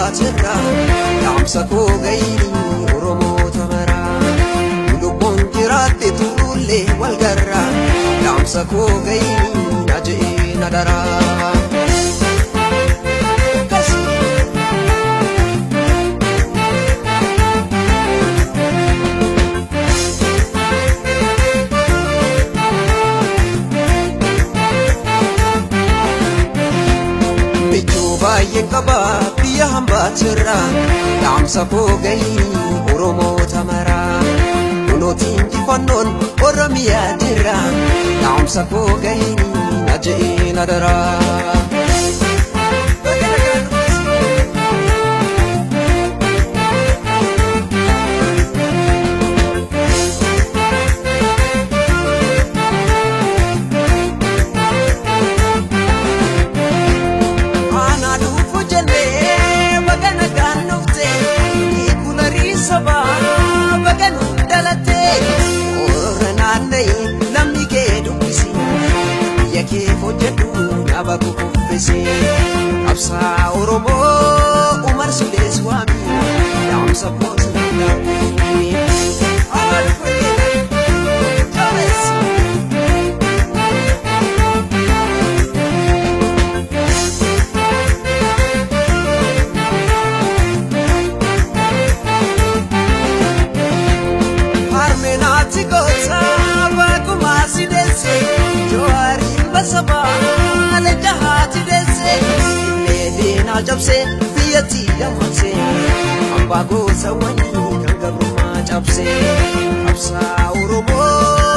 baatirra yaamsa koo gayini Oromoota maraa lubbuun jiraatte turullee wal garra yaamsa koo gayini na je'ee na daraa. Baay'een qaba biyya hambaatirra yaamsa koo gayini Oromoota maraa kunootiin injifannoon Oromiyaa jirra yaamsa koo gayini na je'ee na daraa. Namni kee dubbisi biyya kee hojjedhu nama kukuffisi qabsaa Oromoo Umar Sulees waami yaamsa kootu danda'u. Sabaa jahaati deesse leedina cabse biyyatti dammaqse abbaa gosa wanii kan gabrummaa cabse qabsaa Oromoo.